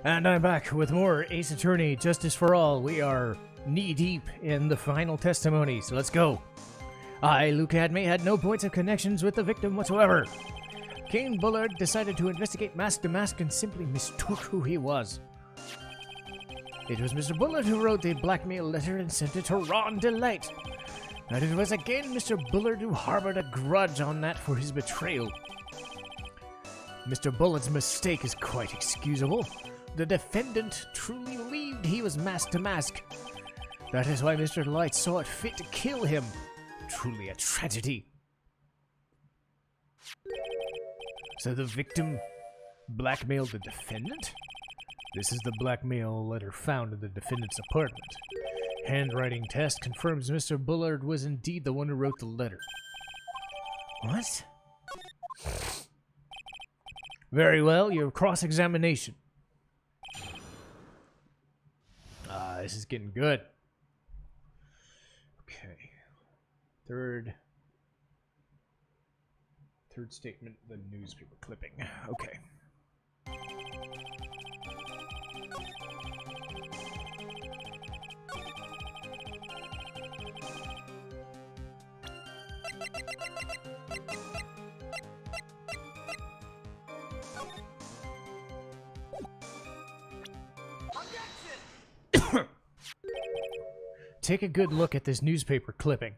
And I'm back with more Ace Attorney Justice for All. We are knee-deep in the final testimony, so let's go. I, Luke Atmey, had no points of connections with the victim whatsoever. Kane Bullard decided to investigate mask to mask and simply mistook who he was. It was Mr. Bullard who wrote the blackmail letter and sent it to Ron Delight. And it was again Mr. Bullard who harbored a grudge on that for his betrayal. Mr. Bullard's mistake is quite excusable. The defendant truly believed he was mask to mask. That is why Mr. Delight saw it fit to kill him. Truly a tragedy. So the victim blackmailed the defendant? This is the blackmail letter found in the defendant's apartment. Handwriting test confirms Mr. Bullard was indeed the one who wrote the letter. What? Very well, your cross-examination. This is getting good. Okay. Third statement, the newspaper clipping. Okay. Take a good look at this newspaper clipping.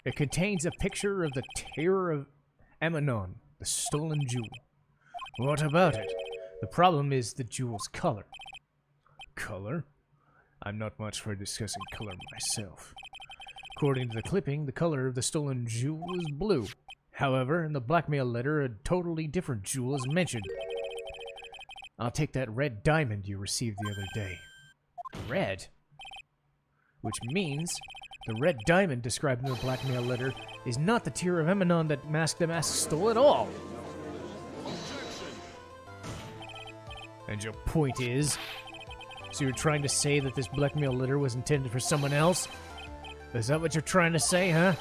It contains a picture of the Terror of Emanon, the stolen jewel. What about it? The problem is the jewel's color. Color? I'm not much for discussing color myself. According to the clipping, the color of the stolen jewel is blue. However, in the blackmail letter, a totally different jewel is mentioned. I'll take that red diamond you received the other day. Red? Which means the red diamond described in the blackmail letter is not the Tear of Emanon that Mask to Mask stole at all. And your point is? So you're trying to say that this blackmail letter was intended for someone else? Is that what you're trying to say, huh?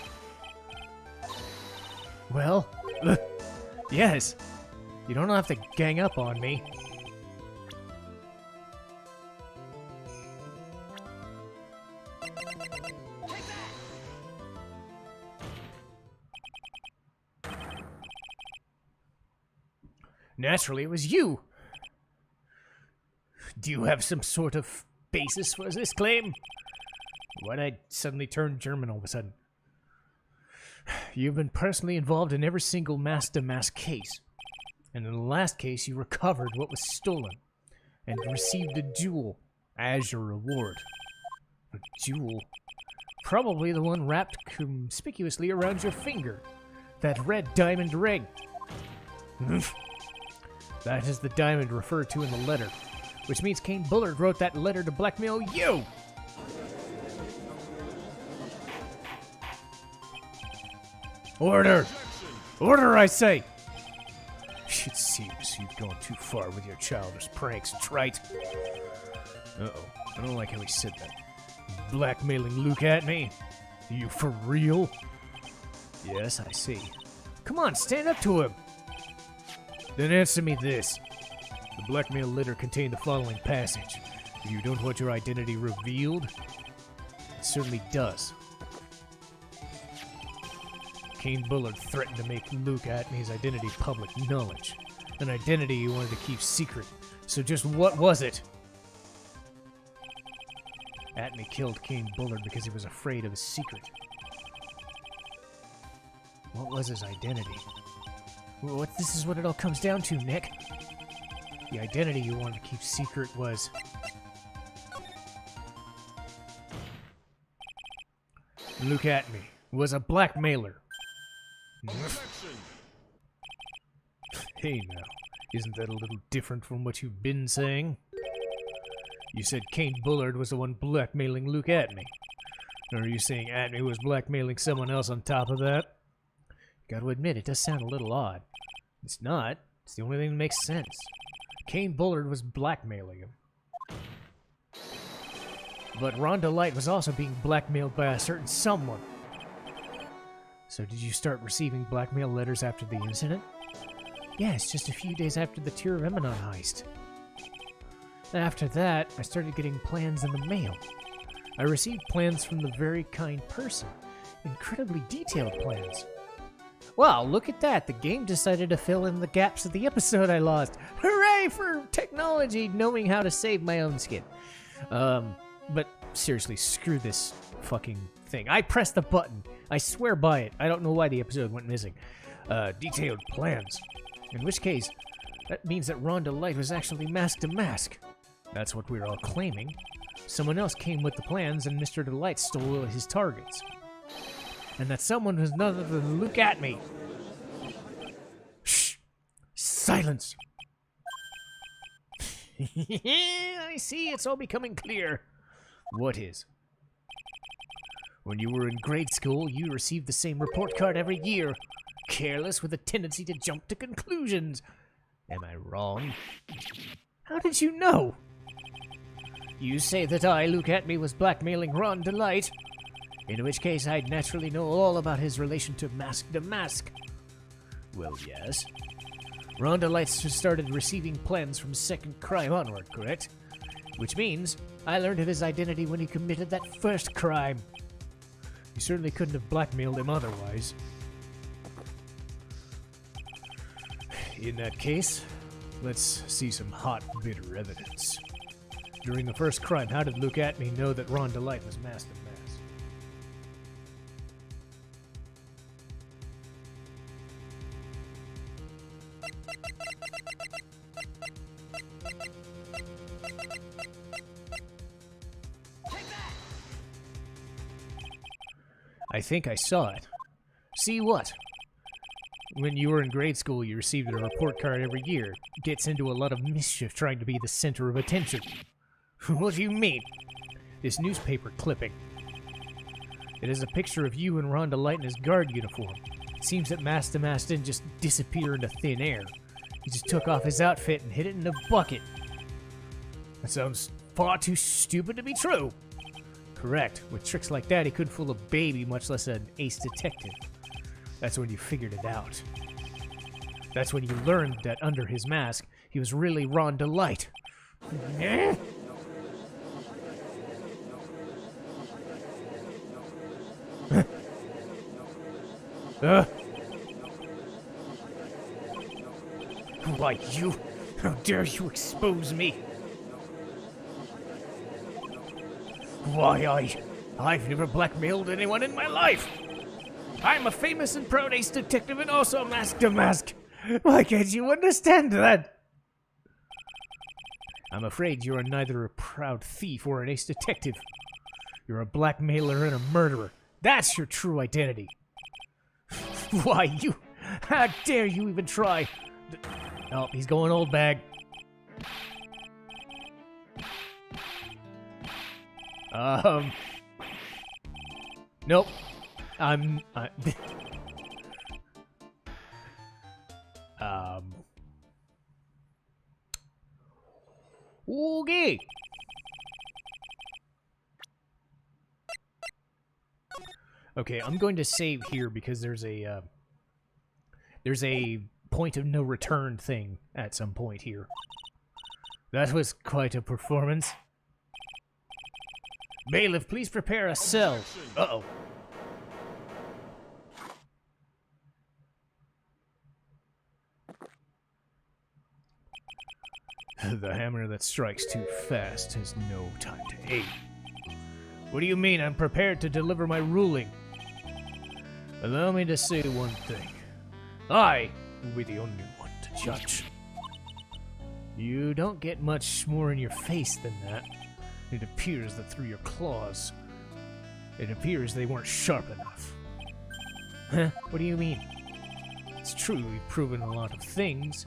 Well, yes. You don't have to gang up on me. Naturally, it was you. Do you have some sort of basis for this claim? Why'd I suddenly turn German all of a sudden? You've been personally involved in every single mask-to-mask case. And in the last case, you recovered what was stolen and received a jewel as your reward. A jewel? Probably the one wrapped conspicuously around your finger. That red diamond ring. That is the diamond referred to in the letter, which means Kane Bullard wrote that letter to blackmail you! Order! Order, I say! It seems you've gone too far with your childish pranks, trite. Uh-oh, I don't like how he said that. Blackmailing Luke Atmey? You for real? Yes, I see. Come on, stand up to him! Then answer me this. The blackmail letter contained the following passage. You don't want your identity revealed? It certainly does. Kane Bullard threatened to make Luke Atmey's identity public knowledge. An identity he wanted to keep secret. So just what was it? Atmey killed Kane Bullard because he was afraid of his secret. What was his identity? This is what it all comes down to, Nick. The identity you wanted to keep secret was... Luke Atmey was a blackmailer. Hey now, isn't that a little different from what you've been saying? You said Kane Bullard was the one blackmailing Luke Atmey. Or are you saying Atmey was blackmailing someone else on top of that? Gotta admit, it does sound a little odd. It's not. It's the only thing that makes sense. Kane Bullard was blackmailing him. But Rhonda Light was also being blackmailed by a certain someone. So did you start receiving blackmail letters after the incident? Yes, just a few days after the Tear of Emanon heist. After that, I started getting plans in the mail. I received plans from the very kind person. Incredibly detailed plans. Wow, look at that. The game decided to fill in the gaps of the episode I lost. Hooray for technology knowing how to save my own skin. But seriously, screw this fucking thing. I pressed the button. I swear by it. I don't know why the episode went missing. Detailed plans. In which case, that means that Rhonda Light was actually mask to mask. That's what we're all claiming. Someone else came with the plans and Mr. Delight stole his targets. And that someone was none other than Luke Atmey. Shh! Silence! I see, it's all becoming clear. What is? When you were in grade school, you received the same report card every year. Careless with a tendency to jump to conclusions. Am I wrong? How did you know? You say that I, Luke Atmey, was blackmailing Ron Delight. In which case, I'd naturally know all about his relation to Mask. Well, yes. Ron Delight started receiving plans from second crime onward, correct? Which means I learned of his identity when he committed that first crime. You certainly couldn't have blackmailed him otherwise. In that case, let's see some hot, bitter evidence. During the first crime, how did Luke Atmey know that Ron Delight was masked and masked? I think I saw it. See what? When you were in grade school, you received a report card every year. Gets into a lot of mischief trying to be the center of attention. What do you mean? This newspaper clipping. It is a picture of you and Ron Delight in his guard uniform. It seems that Mask to Mask didn't just disappear into thin air. He just took off his outfit and hid it in a bucket. That sounds far too stupid to be true. Correct. With tricks like that, he couldn't fool a baby, much less an ace detective. That's when you figured it out. That's when you learned that under his mask, he was really Ron Delight. Why, you? How dare you expose me? Why, I've never blackmailed anyone in my life. I'm a famous and proud ace detective and also mask to mask. Why can't you understand that? I'm afraid you are neither a proud thief or an ace detective. You're a blackmailer and a murderer. That's your true identity. Why, you... How dare you even try? Oh, he's going old bag. Nope. Okay. Okay, I'm going to save here because there's a point of no return thing at some point here. That was quite a performance. Bailiff, please prepare a cell. Uh-oh. The hammer that strikes too fast has no time to aim. What do you mean I'm prepared to deliver my ruling? Allow me to say one thing. I will be the only one to judge. You don't get much more in your face than that. It appears that through your claws, it appears they weren't sharp enough. Huh? What do you mean? It's true we've proven a lot of things.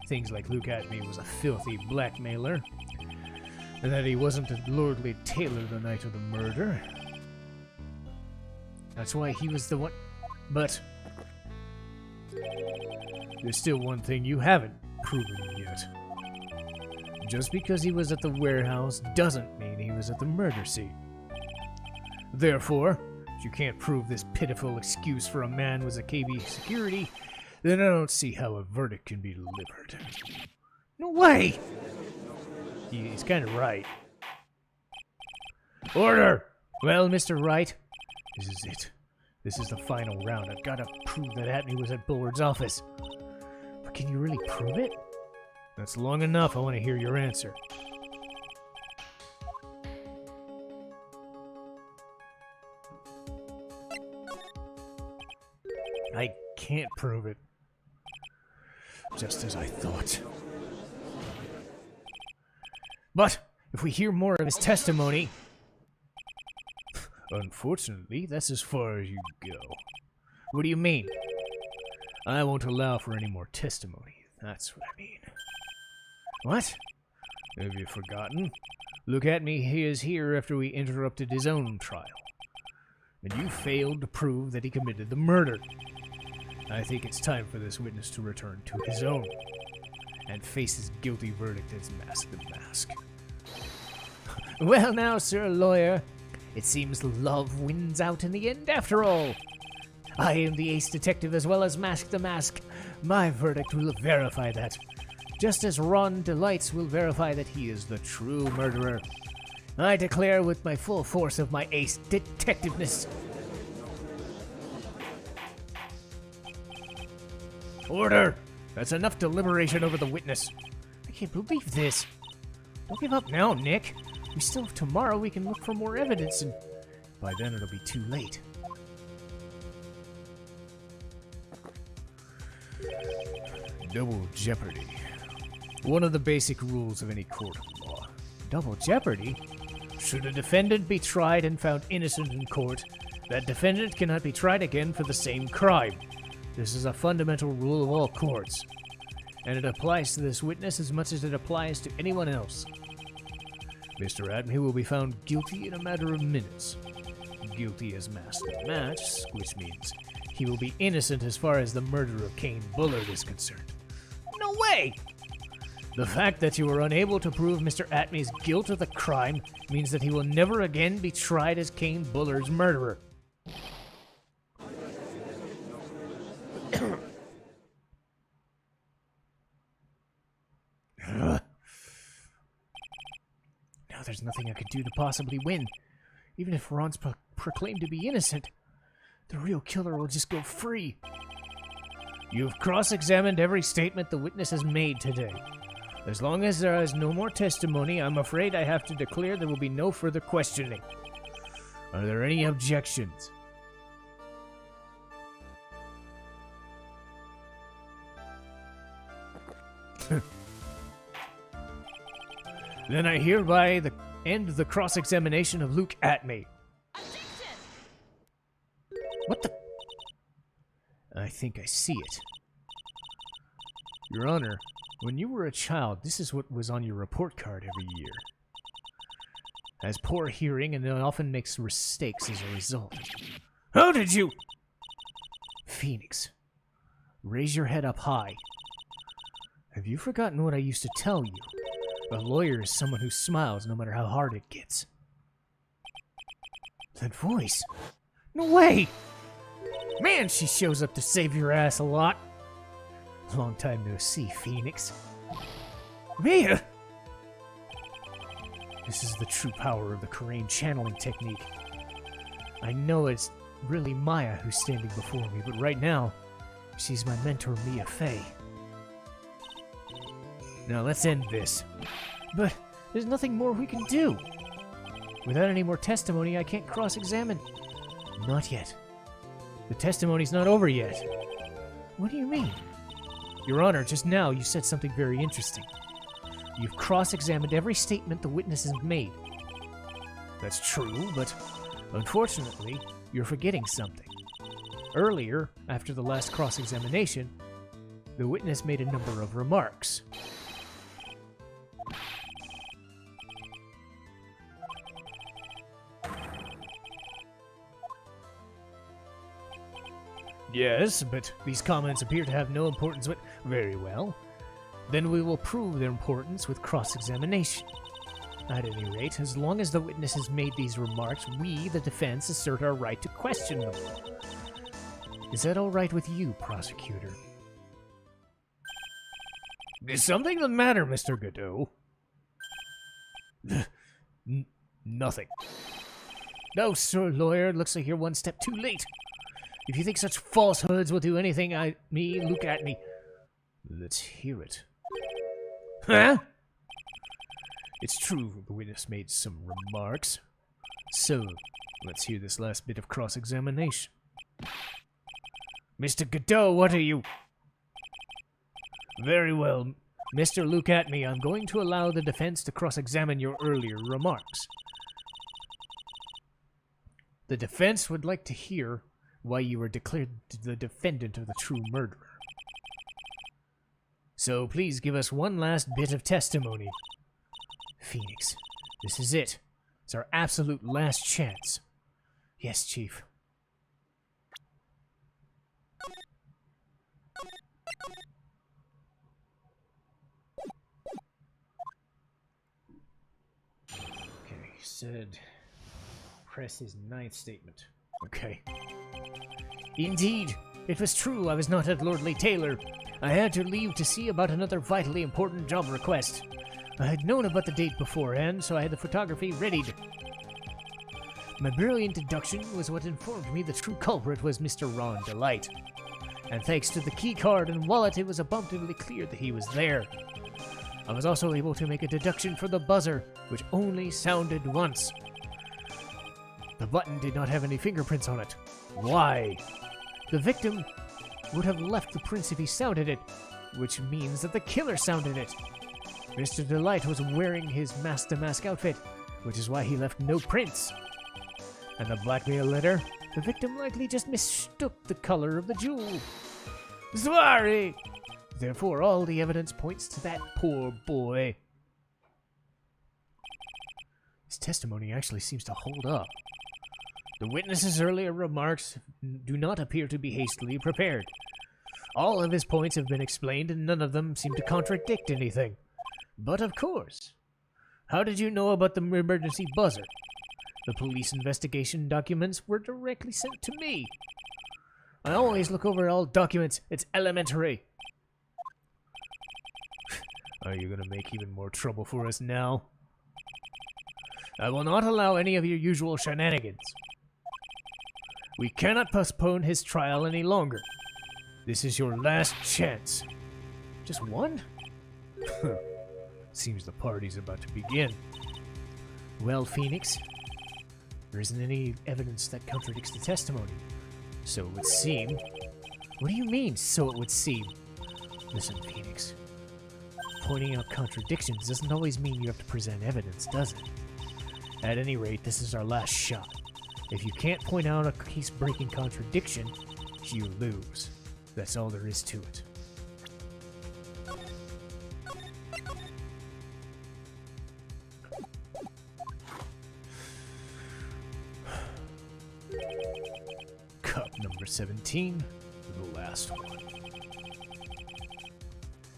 Things like Luke Atmey was a filthy blackmailer, and that he wasn't a lordly tailor the night of the murder. That's why he was the one... But... there's still one thing you haven't proven yet. Just because he was at the warehouse doesn't mean he was at the murder scene. Therefore, if you can't prove this pitiful excuse for a man was a KB security, then I don't see how a verdict can be delivered. No way! He's kind of right. Order! Well, Mr. Wright, this is it. This is the final round. I've got to prove that Atmey was at Bullard's office. But can you really prove it? That's long enough. I want to hear your answer. I can't prove it. Just as I thought. But if we hear more of his testimony... Unfortunately, that's as far as you go. What do you mean? I won't allow for any more testimony. That's what I mean. What? Have you forgotten? Look at me, he is here after we interrupted his own trial. And you failed to prove that he committed the murder. I think it's time for this witness to return to his own and face his guilty verdict as Mask the Mask. Well now, sir lawyer, it seems love wins out in the end after all. I am the ace detective as well as Mask the Mask. My verdict will verify that. Just as Ron Delights will verify that he is the true murderer. I declare with my full force of my ace detectiveness. Order! That's enough deliberation over the witness. I can't believe this. Don't give up now, Nick. We still have tomorrow. We can look for more evidence, and by then it'll be too late. Double jeopardy. One of the basic rules of any court of law. Double jeopardy? Should a defendant be tried and found innocent in court, that defendant cannot be tried again for the same crime. This is a fundamental rule of all courts, and it applies to this witness as much as it applies to anyone else. Mr. Atmey will be found guilty in a matter of minutes. Guilty as Mask the Mask, which means he will be innocent as far as the murder of Cain Bullard is concerned. No way! The fact that you were unable to prove Mr. Atmey's guilt of the crime means that he will never again be tried as Cain Bullard's murderer. Now there's nothing I could do to possibly win. Even if Ron's proclaimed to be innocent, the real killer will just go free. You've cross-examined every statement the witness has made today. As long as there is no more testimony, I'm afraid I have to declare there will be no further questioning. Are there any objections? Then I hereby end the cross-examination of Luke Atmey. Objection! What the? I think I see it. Your Honor, when you were a child, this is what was on your report card every year. Has poor hearing and often makes mistakes as a result. How did you? Phoenix, raise your head up high. Have you forgotten what I used to tell you? A lawyer is someone who smiles no matter how hard it gets. That voice? No way! Man, she shows up to save your ass a lot. Long time no see, Phoenix. Mia! This is the true power of the Korean channeling technique. I know it's really Maya who's standing before me, but right now, she's my mentor, Mia Fey. Now let's end this. But there's nothing more we can do. Without any more testimony, I can't cross-examine. Not yet. The testimony's not over yet. What do you mean? Your Honor, just now you said something very interesting. You've cross-examined every statement the witness has made. That's true, but unfortunately, you're forgetting something. Earlier, after the last cross-examination, the witness made a number of remarks. Yes, but these comments appear to have no importance. Very well. Then we will prove their importance with cross-examination. At any rate, as long as the witness has made these remarks, we, the defense, assert our right to question them. Is that all right with you, prosecutor? Is something the matter, Mr. Godot? Nothing. No, sir, lawyer. Looks like you're one step too late. If you think such falsehoods will do anything, look at me. Let's hear it. Huh? It's true, the witness made some remarks. So, let's hear this last bit of cross-examination. Mr. Godot, what are you? Very well. Mr. Luke Atmey, I'm going to allow the defense to cross-examine your earlier remarks. The defense would like to hear why you were declared the defendant of the true murderer. So please give us one last bit of testimony. Phoenix, this is it. It's our absolute last chance. Yes, Chief. Okay, he said press his 9th statement. Okay. Indeed, it was true I was not at Lordly Taylor. I had to leave to see about another vitally important job request. I had known about the date beforehand, so I had the photography readied. My brilliant deduction was what informed me the true culprit was Mr. Ron Delight. And thanks to the key card and wallet, it was abundantly clear that he was there. I was also able to make a deduction for the buzzer, which only sounded once. The button did not have any fingerprints on it. Why? The victim would have left the prints if he sounded it, which means that the killer sounded it. Mr. Delight was wearing his mask-to-mask outfit, which is why he left no prints. And the blackmail letter? The victim likely just mistook the color of the jewel. Zvarri! Therefore, all the evidence points to that poor boy. His testimony actually seems to hold up. The witness's earlier remarks do not appear to be hastily prepared. All of his points have been explained, and none of them seem to contradict anything. But of course. How did you know about the emergency buzzer? The police investigation documents were directly sent to me. I always look over all documents. It's elementary. Are you going to make even more trouble for us now? I will not allow any of your usual shenanigans. We cannot postpone his trial any longer. This is your last chance. Just one? Seems the party's about to begin. Well, Phoenix, there isn't any evidence that contradicts the testimony. So it would seem... What do you mean, so it would seem? Listen, Phoenix. Pointing out contradictions doesn't always mean you have to present evidence, does it? At any rate, this is our last shot. If you can't point out a case-breaking contradiction, you lose. That's all there is to it. Cup number 17, the last one.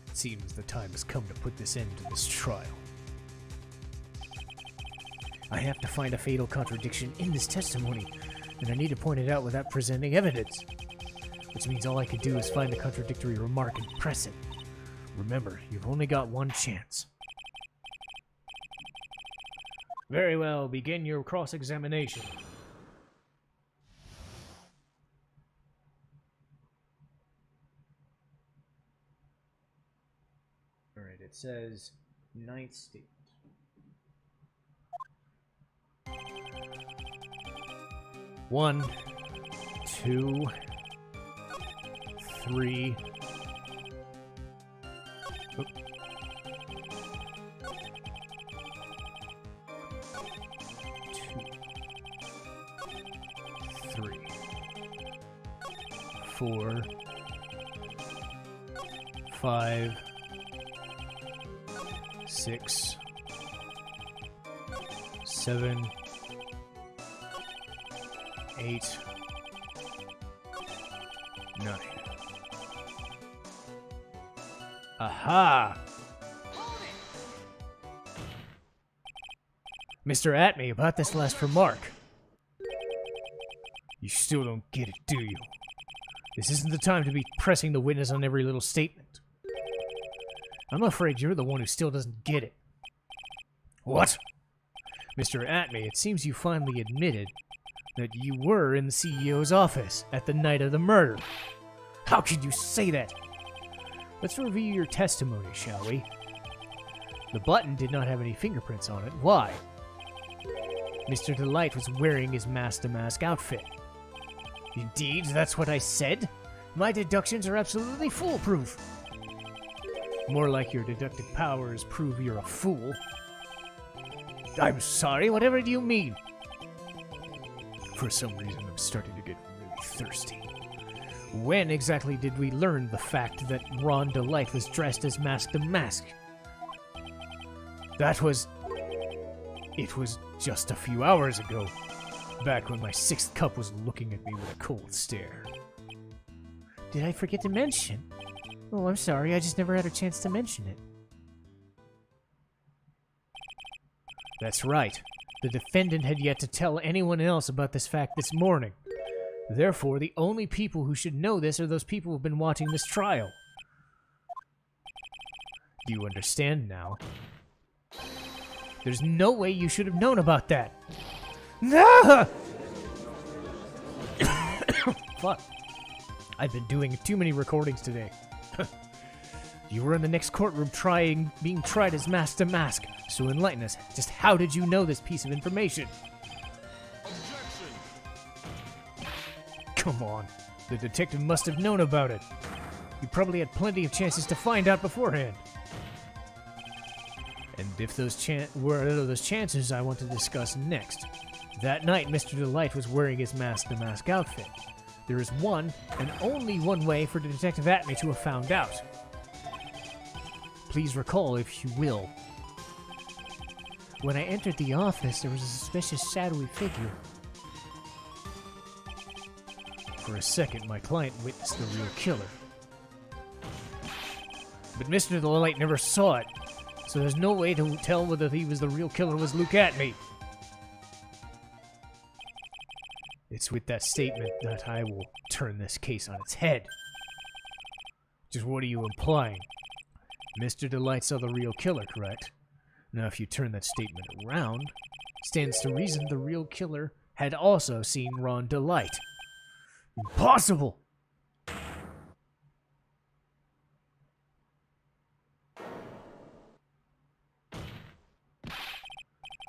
It seems the time has come to put this end to this trial. I have to find a fatal contradiction in this testimony, and I need to point it out without presenting evidence. Which means all I can do is find the contradictory remark and press it. Remember, you've only got one chance. Very well, begin your cross-examination. Alright, it says 9th statement. 1, 2, 3. Oop. 2, 3, 4, 5, 6, 7, 8, 9. Aha! Mr. Atmey, about this last remark. You still don't get it, do you? This isn't the time to be pressing the witness on every little statement. I'm afraid you're the one who still doesn't get it. What? Mr. Atmey, it seems you finally admitted that you were in the CEO's office at the night of the murder. How could you say that? Let's review your testimony, shall we? The button did not have any fingerprints on it. Why? Mr. Delight was wearing his mask-to-mask outfit. Indeed, that's what I said. My deductions are absolutely foolproof. More like your deductive powers prove you're a fool. I'm sorry, whatever do you mean? For some reason, I'm starting to get really thirsty. When exactly did we learn the fact that Ron Delight was dressed as mask-to-mask? It was just a few hours ago, back when my sixth cup was looking at me with a cold stare. Did I forget to mention? Oh, I'm sorry, I just never had a chance to mention it. That's right. The defendant had yet to tell anyone else about this fact this morning. Therefore, the only people who should know this are those people who've been watching this trial. Do you understand now? There's no way you should have known about that. No! Fuck. I've been doing too many recordings today. You were in the next courtroom being tried as mask-to-mask, so enlighten us. Just how did you know this piece of information? Objection. Come on. The detective must have known about it. You probably had plenty of chances to find out beforehand. And if those those chances I want to discuss next. That night, Mr. Delight was wearing his mask-to-mask outfit. There is one, and only one way for Detective Atmey to have found out. Please recall, if you will. When I entered the office, there was a suspicious, shadowy figure. For a second, my client witnessed the real killer. But Mr. Delight never saw it, so there's no way to tell whether he was the real killer was Luke Atmey. It's with that statement that I will turn this case on its head. Just what are you implying? Mr. Delight saw the real killer, correct? Now, if you turn that statement around, stands to reason the real killer had also seen Ron Delight. Impossible!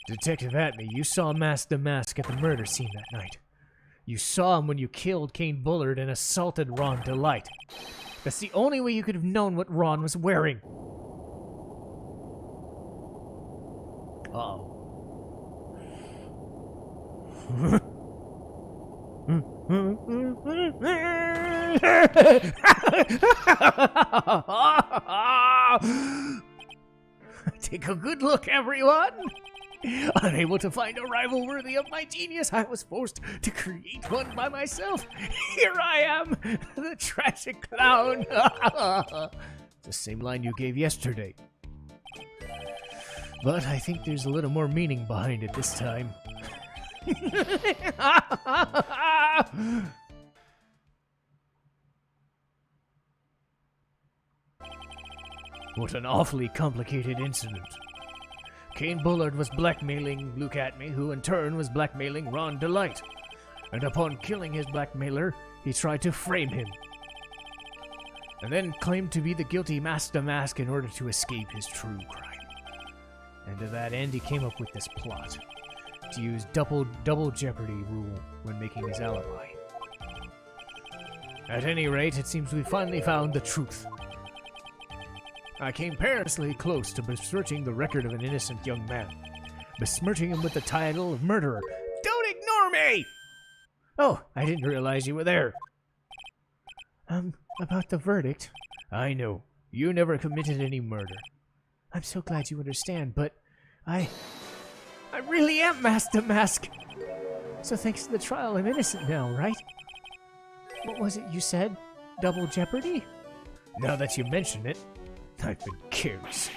Detective Atmey, you saw Mask-to-Mask at the murder scene that night. You saw him when you killed Kane Bullard and assaulted Ron Delight. That's the only way you could have known what Ron was wearing. Uh-oh. Take a good look, everyone. Unable to find a rival worthy of my genius, I was forced to create one by myself. Here I am, the tragic clown. The same line you gave yesterday. But I think there's a little more meaning behind it this time. What an awfully complicated incident. Kane Bullard was blackmailing Luke Atmey, who in turn was blackmailing Ron Delight. And upon killing his blackmailer, he tried to frame him. And then claimed to be the guilty mask-to-mask in order to escape his true crime. And to that end, he came up with this plot. To use double jeopardy rule when making his alibi. At any rate, it seems we finally found the truth. I came perilously close to besmirching the record of an innocent young man. Besmirching him with the title of murderer. Don't ignore me! Oh, I didn't realize you were there. About the verdict? I know. You never committed any murder. I'm so glad you understand, but I really am Mask-to-Mask. So thanks to the trial, I'm innocent now, right? What was it you said? Double jeopardy? Now that you mention it, I've been careless.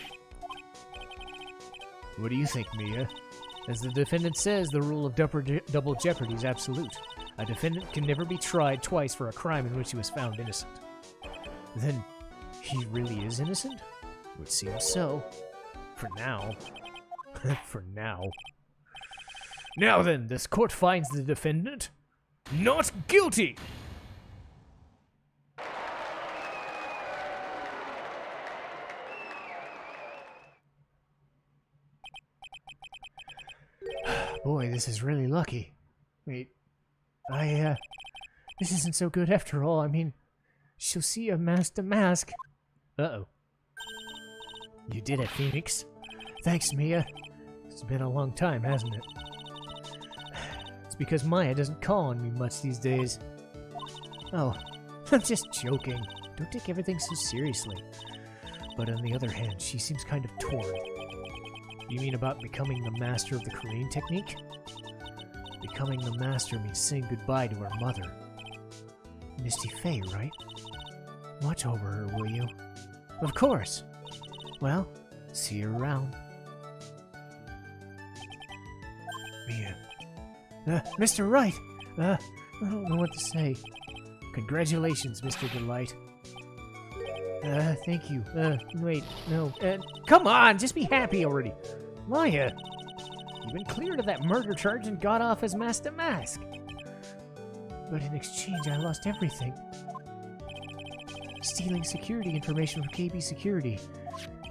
What do you think, Mia? As the defendant says, the rule of double jeopardy is absolute. A defendant can never be tried twice for a crime in which he was found innocent. Then, he really is innocent? Would seem so. For now. For now. Now then, this court finds the defendant not guilty. Boy, this is really lucky. Wait, this isn't so good after all. I mean, she'll see a mask to mask. Uh-oh. You did it, Phoenix. Thanks, Mia. It's been a long time, hasn't it? It's because Maya doesn't call on me much these days. Oh, I'm just joking. Don't take everything so seriously. But on the other hand, she seems kind of torn. You mean about becoming the master of the Korean technique? Becoming the master means saying goodbye to her mother. Misty Faye, right? Watch over her, will you? Of course. Well, see you around. Mia. Mr. Wright! I don't know what to say. Congratulations, Mr. Delight. Thank you. Wait, no. Come on, just be happy already. Maya, you've been cleared of that murder charge and got off as Master Mask. But in exchange, I lost everything. Stealing security information from KB Security.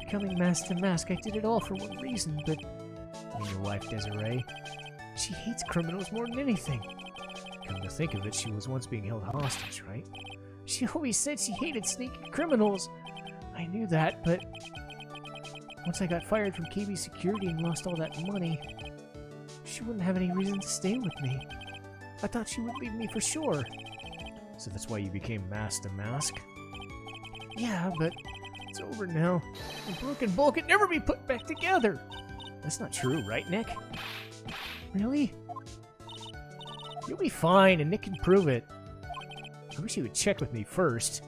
Becoming Master Mask, I did it all for one reason, but... And your wife, Desiree? She hates criminals more than anything. Come to think of it, she was once being held hostage, right? She always said she hated sneaky criminals. I knew that, but... Once I got fired from KB Security and lost all that money, she wouldn't have any reason to stay with me. I thought she would leave me for sure. So that's why you became Master Mask? Yeah, but it's over now. The broken bowl can never be put back together. That's not true, right, Nick? Really? You'll be fine, and Nick can prove it. I wish he would check with me first.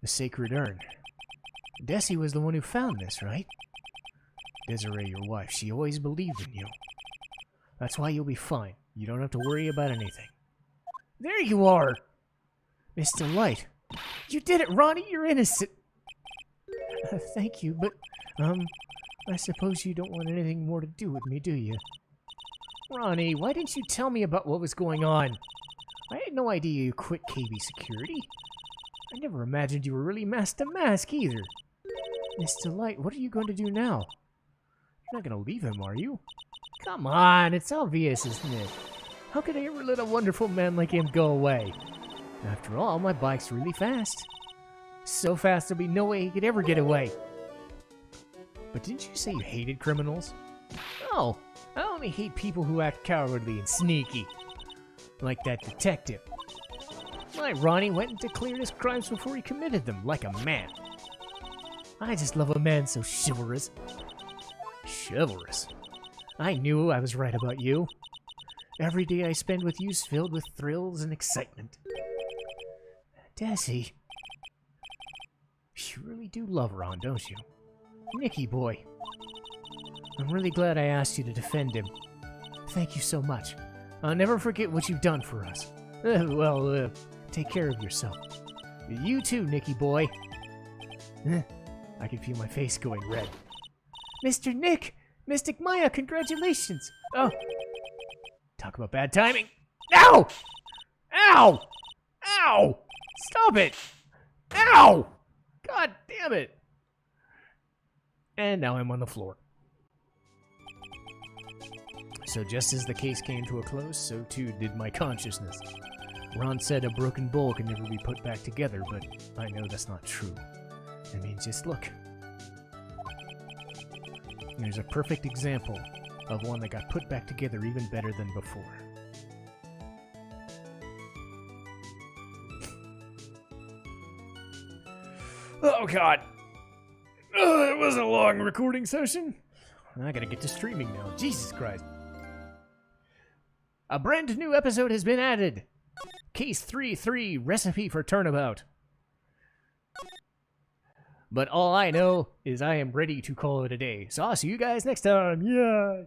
The Sacred Urn. Desi was the one who found this, right? Desiree, your wife, she always believed in you. That's why you'll be fine. You don't have to worry about anything. There you are! Mr. Light. You did it, Ronnie! You're innocent! Thank you, but, I suppose you don't want anything more to do with me, do you? Ronnie, why didn't you tell me about what was going on? I had no idea you quit KB Security. I never imagined you were really Master Mask, either. Mr. Light, what are you going to do now? You're not going to leave him, are you? Come on, it's obvious, isn't it? How could I ever let a wonderful man like him go away? After all, my bike's really fast. So fast there'll be no way he could ever get away. But didn't you say you hated criminals? No, I only hate people who act cowardly and sneaky. Like that detective. My Ronnie went and declared his crimes before he committed them, like a man. I just love a man so chivalrous. Chivalrous? I knew I was right about you. Every day I spend with you's filled with thrills and excitement. Desi, you really do love Ron, don't you? Nicky boy. I'm really glad I asked you to defend him. Thank you so much. I'll never forget what you've done for us. Take care of yourself. You too, Nicky boy. I can feel my face going red. Mr. Nick! Mystic Maya, congratulations! Oh. Talk about bad timing. Ow! Ow! Ow! Stop it! Ow! God damn it! And now I'm on the floor. So just as the case came to a close, so too did my consciousness. Ron said a broken bowl can never be put back together, but I know that's not true. I mean, just look. There's a perfect example of one that got put back together even better than before. Oh god! It was a long recording session. I gotta get to streaming now. Jesus Christ. A brand new episode has been added. Case 3-3, Recipe for Turnabout. But all I know is I am ready to call it a day. So I'll see you guys next time. Yeah.